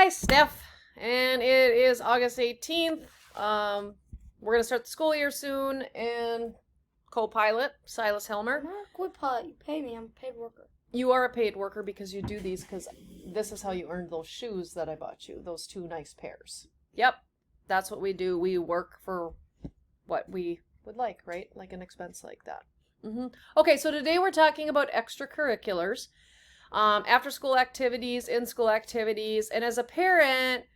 Hi, Steph. And it is August 18th. We're going to start the school year soon, and co-pilot, Silas Helmer. I'm not a co-pilot. You pay me. I'm a paid worker. You are a paid worker because you do these, because this is how you earned those shoes that I bought you, those 2 nice pairs. Yep, that's what we do. We work for what we would like, right? Like an expense like that. Okay, so today we're talking about extracurriculars. After-school activities, in-school activities, and as a parent,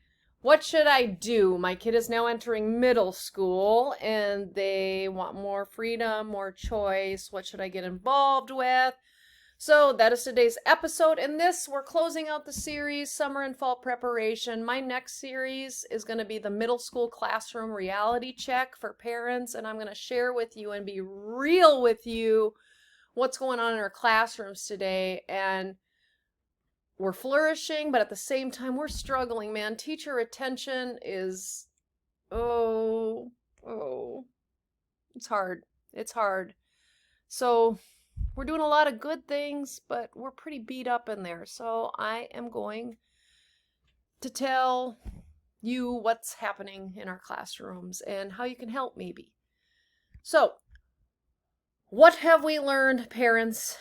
what should I do? My kid is now entering middle school, and they want more freedom, more choice. What should I get involved with? So that is today's episode. In this, we're closing out the series, Summer and Fall Preparation. My next series is going to be the middle school classroom reality check for parents, and I'm going to share with you and be real with you what's going on in our classrooms today. And we're flourishing, but at the same time, we're struggling, man. Teacher retention is, it's hard. It's hard. So we're doing a lot of good things, but we're pretty beat up in there. So I am going to tell you what's happening in our classrooms and how you can help, maybe. So what have we learned, parents?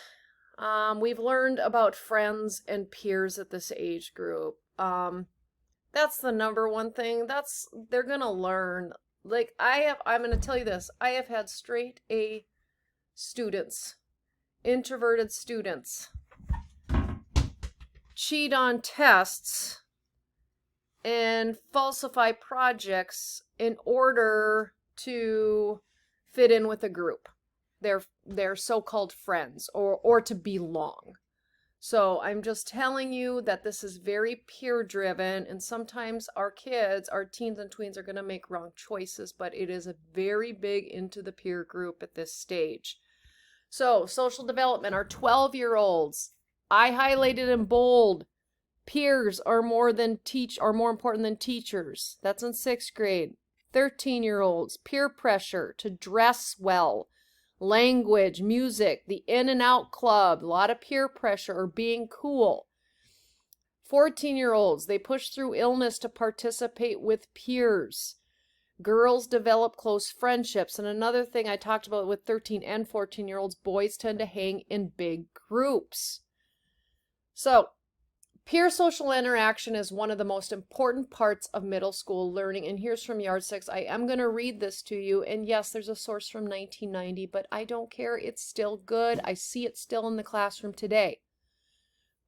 We've learned about friends and peers at this age group. That's the number one thing. They're gonna learn. Like I'm gonna tell you this. I have had straight A students, introverted students, cheat on tests and falsify projects in order to fit in with a group. Their so-called friends or to belong. So I'm just telling you that this is very peer driven, and sometimes our kids, our teens and tweens, are going to make wrong choices, but it is a very big into the peer group at this stage. So social development, our 12-year-olds, I highlighted in bold, peers are more important than teachers. That's in 6th grade. 13-year-olds, peer pressure to dress well. Language, music, the in and out club, a lot of peer pressure or being cool. 14-year-olds, they push through illness to participate with peers. Girls develop close friendships. And another thing I talked about with 13 and 14-year-olds, boys tend to hang in big groups. So peer social interaction is one of the most important parts of middle school learning. And here's from Yardsticks. I am going to read this to you. And yes, there's a source from 1990, but I don't care. It's still good. I see it still in the classroom today.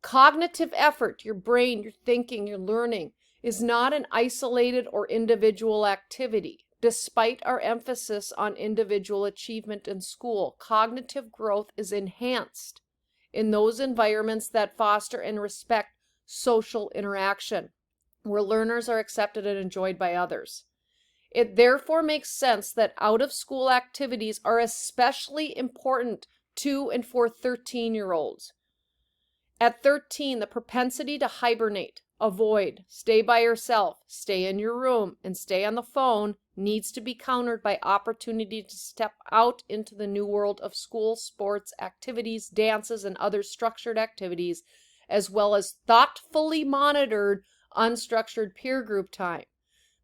Cognitive effort, your brain, your thinking, your learning, is not an isolated or individual activity. Despite our emphasis on individual achievement in school, cognitive growth is enhanced in those environments that foster and respect social interaction, where learners are accepted and enjoyed by others. It therefore makes sense that out-of-school activities are especially important to and for 13-year-olds. At 13, the propensity to hibernate, avoid, stay by yourself, stay in your room, and stay on the phone needs to be countered by opportunity to step out into the new world of school, sports, activities, dances, and other structured activities, as well as thoughtfully monitored, unstructured peer group time.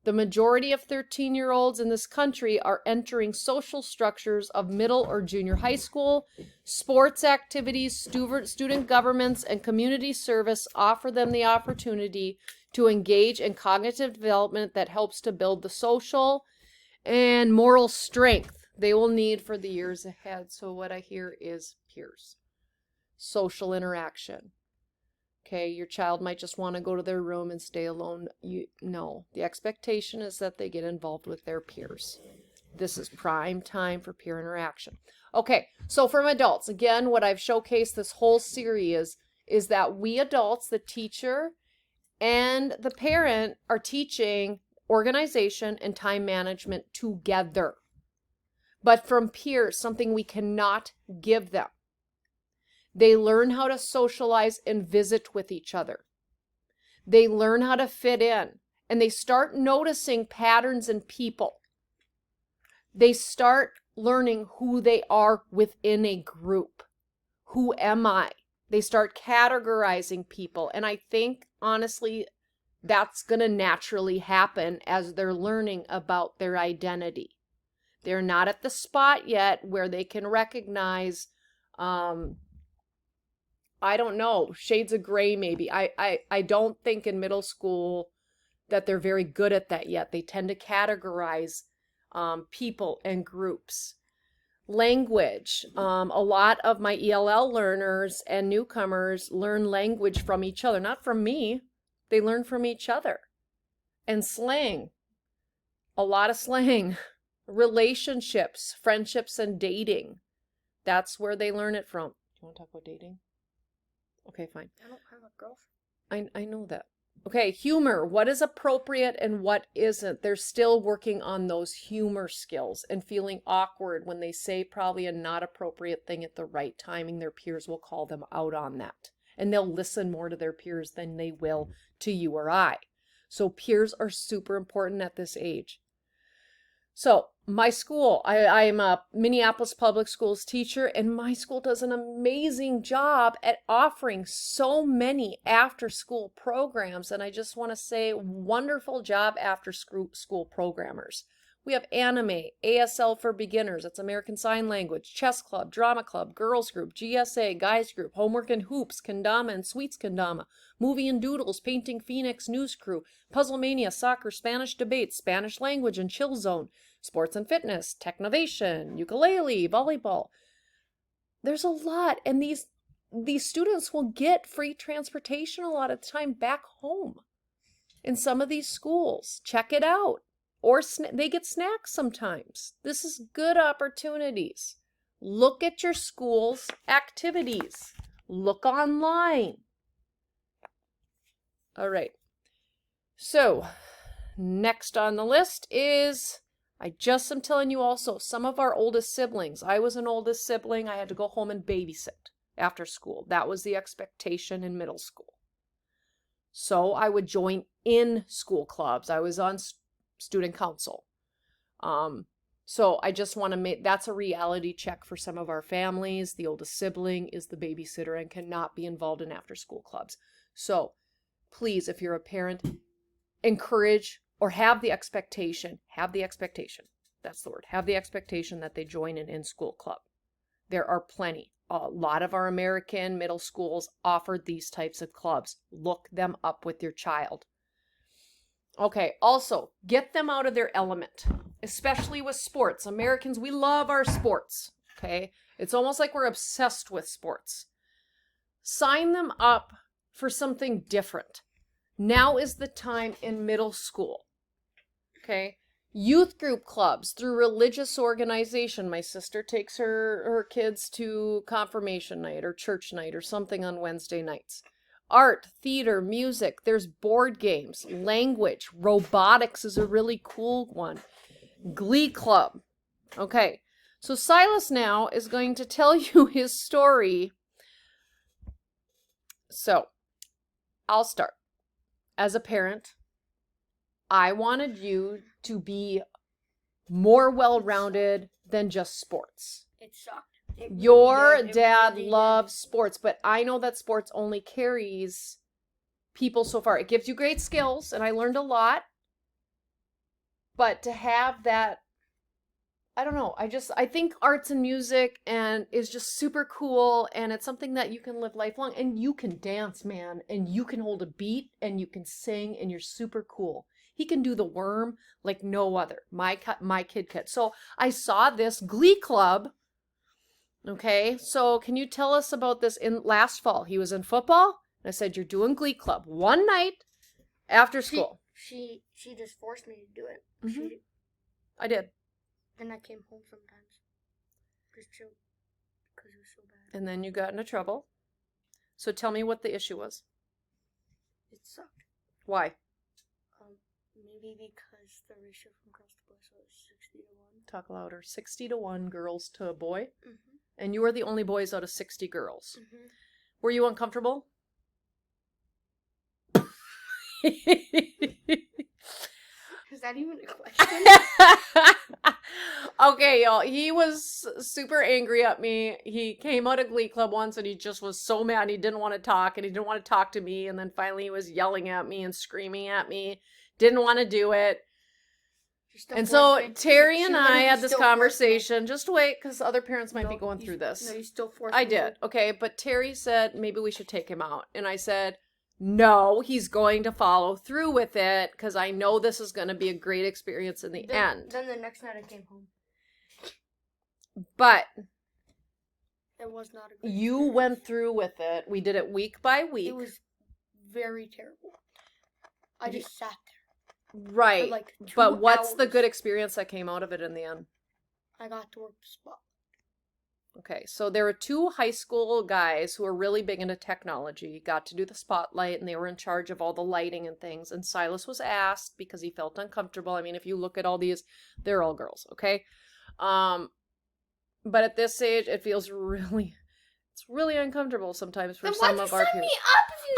The majority of 13-year-olds in this country are entering social structures of middle or junior high school. Sports activities, student governments, and community service offer them the opportunity to engage in cognitive development that helps to build the social and moral strength they will need for the years ahead. So what I hear is peers, social interaction. Okay, your child might just want to go to their room and stay alone. No, the expectation is that they get involved with their peers. This is prime time for peer interaction. Okay, so from adults, again, what I've showcased this whole series is that we adults, the teacher and the parent, are teaching organization and time management together. But from peers, something we cannot give them. They learn how to socialize and visit with each other. They learn how to fit in, and they start noticing patterns in people. They start learning who they are within a group. Who am I? They start categorizing people. And I think, honestly, That's going to naturally happen as they're learning about their identity. They're not at the spot yet where they can recognize, I don't know, shades of gray maybe. I don't think in middle school that they're very good at that yet. They tend to categorize people and groups. Language. A lot of my ELL learners and newcomers learn language from each other, not from me. They learn from each other. And slang. A lot of slang. Relationships, friendships, and dating. That's where they learn it from. Do you want to talk about dating? Okay, fine. I don't have a girlfriend. I know that. Okay, humor. What is appropriate and what isn't? They're still working on those humor skills and feeling awkward when they say probably a not appropriate thing at the right timing. Their peers will call them out on that. And they'll listen more to their peers than they will to you or I. So peers are super important at this age. So my school, I'm a Minneapolis Public Schools teacher, and my school does an amazing job at offering so many after-school programs. And I just want to say, wonderful job after-school programmers. We have anime, ASL for beginners, that's American Sign Language, chess club, drama club, girls group, GSA, guys group, homework and hoops, kendama and sweets kendama, movie and doodles, painting Phoenix, news crew, puzzle mania, soccer, Spanish debate, Spanish language and chill zone, sports and fitness, technovation, ukulele, volleyball. There's a lot, and these students will get free transportation a lot of the time back home in some of these schools. Check it out. Or they get snacks sometimes. This is good opportunities. Look at your school's activities. Look online. All right. So, next on the list is, I just am telling you also, some of our oldest siblings. I was an oldest sibling. I had to go home and babysit after school. That was the expectation in middle school. So I would join in school clubs. I was on student council. So I just want to make, that's a reality check for some of our families. The oldest sibling is the babysitter and cannot be involved in after school clubs. So please, if you're a parent, encourage or have the expectation, that's the word, have the expectation that they join an in-school club. There are plenty. A lot of our American middle schools offer these types of clubs. Look them up with your child. Okay, also, get them out of their element, especially with sports. Americans, we love our sports, okay? It's almost like we're obsessed with sports. Sign them up for something different. Now is the time in middle school, okay? Youth group clubs through religious organization. My sister takes her kids to confirmation night or church night or something on Wednesday nights. Art, theater, music, there's board games, language, robotics is a really cool one. Glee Club. Okay, so Silas now is going to tell you his story. So, I'll start. As a parent, I wanted you to be more well-rounded than just sports. It sucked. Your dad loves sports, but I know that sports only carries people so far. It gives you great skills, and I learned a lot. But to have that, I don't know, I think arts and music and is just super cool, and it's something that you can live lifelong, and you can dance, man, and you can hold a beat, and you can sing, and you're super cool. He can do the worm like no other. My kid could. So I saw this Glee Club. Okay, so can you tell us about this? In last fall, he was in football, and I said, you're doing Glee Club one night after school. She just forced me to do it. Mm-hmm. I did. And I came home sometimes. Just chill. Because it was so bad. And then you got into trouble. So tell me what the issue was. It sucked. Why? Maybe because the ratio from girls to boys was 60 to 1. Talk louder. 60 to 1 girls to a boy? Mm-hmm. And you were the only boys out of 60 girls. Mm-hmm. Were you uncomfortable? that even a question? Okay, y'all. He was super angry at me. He came out of Glee Club once and he just was so mad. He didn't want to talk and he didn't want to talk to me. And then finally he was yelling at me and screaming at me. Didn't want to do it. And so Terry and I had this conversation. Just wait, because other parents might be going through this. No, you still forced I me. did. Okay, but Terry said maybe we should take him out. And I said, no, he's going to follow through with it because I know this is going to be a great experience in the end. Then the next night I came home. But it was not a good you experience. went through with it. We did it week by week. It was very terrible. I just sat there. Right. For like 2 but what's the hours. good experience that came out of it in the end? I got to work the spot. Okay, so there were 2 high school guys who were really big into technology, got to do the spotlight, and they were in charge of all the lighting and things. And Silas was asked because he felt uncomfortable. I mean, if you look at all these, they're all girls, okay? But at this age, it feels it's really uncomfortable sometimes for some of our peers.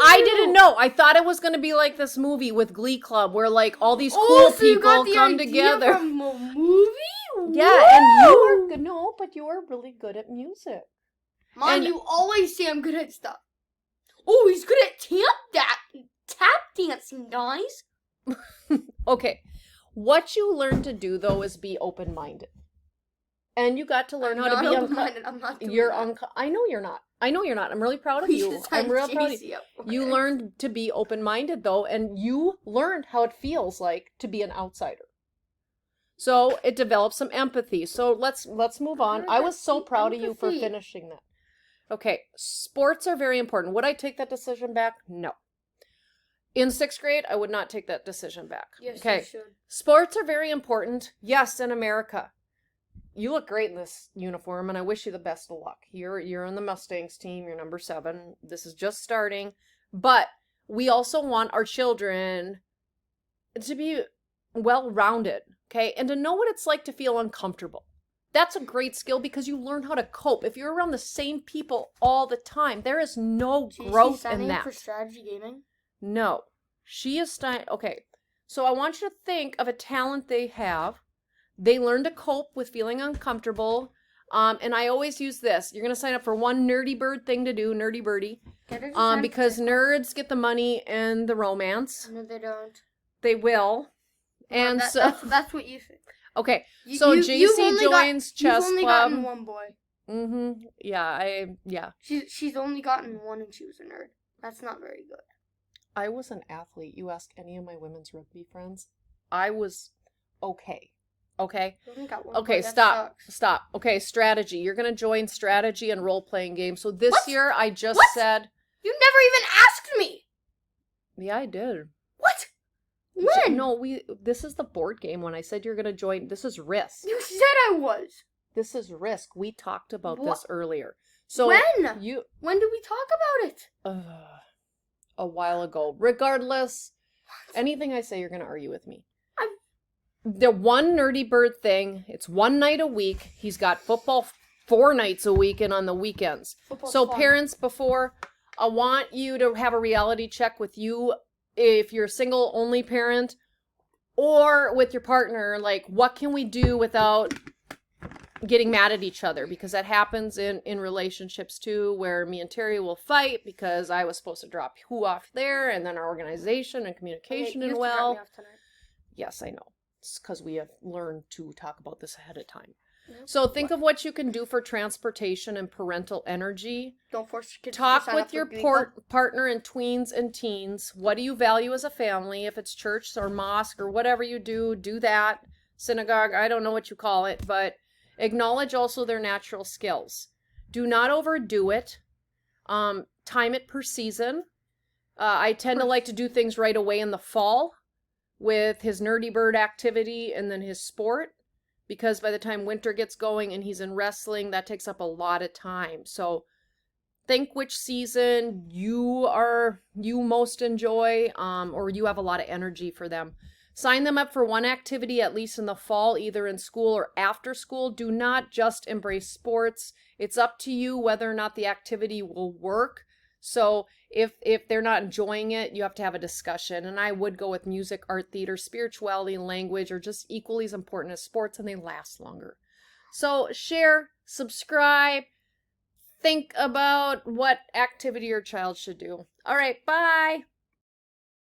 I didn't know. I thought it was going to be like this movie with Glee Club where like all these cool people come together. From a movie? Yeah, Whoa! and you were good. No, but you were really good at music. Mom, And- you always say I'm good at stuff. Oh, he's good at tap dancing, guys. Okay. What you learned to do though is be open-minded. And you got to learn how to be open-minded. I'm not doing that. I know you're not. I know you're not. I'm really proud of you. I'm real proud of you. You learned to be open-minded though, and you learned how it feels like to be an outsider. So it developed some empathy. So let's move on. I was so proud of you for finishing that. Okay, sports are very important. Would I take that decision back? No. In 6th grade, I would not take that decision back. Yes, okay. you should. Sports are very important. Yes, in America. You look great in this uniform, and I wish you the best of luck. You're in the Mustangs team. You're number 7. This is just starting. But we also want our children to be well-rounded, okay? And to know what it's like to feel uncomfortable. That's a great skill because you learn how to cope. If you're around the same people all the time, there is no growth in that. For strategy gaming? No. She is okay. So I want you to think of a talent they have. They learn to cope with feeling uncomfortable. And I always use this. You're going to sign up for one nerdy bird thing to do, nerdy birdie. Because nerds get the money and the romance. No, they don't. They will. And that's what you think. Okay. So JC joins chess club. You've only gotten one boy. Mm-hmm. Yeah. She's only gotten one and she was a nerd. That's not very good. I was an athlete. You ask any of my women's rugby friends. I was okay. Okay? You only got one Okay, boy. stop. Okay, strategy. You're going to join strategy and role-playing games. So this year, I just said... You never even asked me! Yeah, I did. What? When? No, this is the board game when I said you're going to join. This is Risk. You said I was. This is Risk. We talked about this earlier. So when? When did we talk about it? A while ago. Regardless, anything I say, you're going to argue with me. The one nerdy bird thing, it's one night a week. He's got football 4 nights a week and on the weekends. So parents, before, I want you to have a reality check with you if you're a single only parent or with your partner. Like, what can we do without getting mad at each other? Because that happens in relationships too, where me and Terry will fight because I was supposed to drop who off there, and then our organization and communication and well. Yes, I know. It's because we have learned to talk about this ahead of time. So think of what you can do for transportation and parental energy. Don't force your kids Talk to sign with up for your Glee Club. partner in Tweens and Teens. What do you value as a family? If it's church or mosque or whatever you do that. Synagogue, I don't know what you call it, but acknowledge also their natural skills. Do not overdo it. Time it per season. I tend to like to do things right away in the fall with his nerdy bird activity and then his sport. Because by the time winter gets going and he's in wrestling, that takes up a lot of time. So think which season you most enjoy, or you have a lot of energy for them. Sign them up for one activity at least in the fall, either in school or after school. Do not just embrace sports. It's up to you whether or not the activity will work. So if they're not enjoying it, you have to have a discussion. And I would go with music, art, theater, spirituality, and language are just equally as important as sports, and they last longer. So share, subscribe, think about what activity your child should do. All right, bye.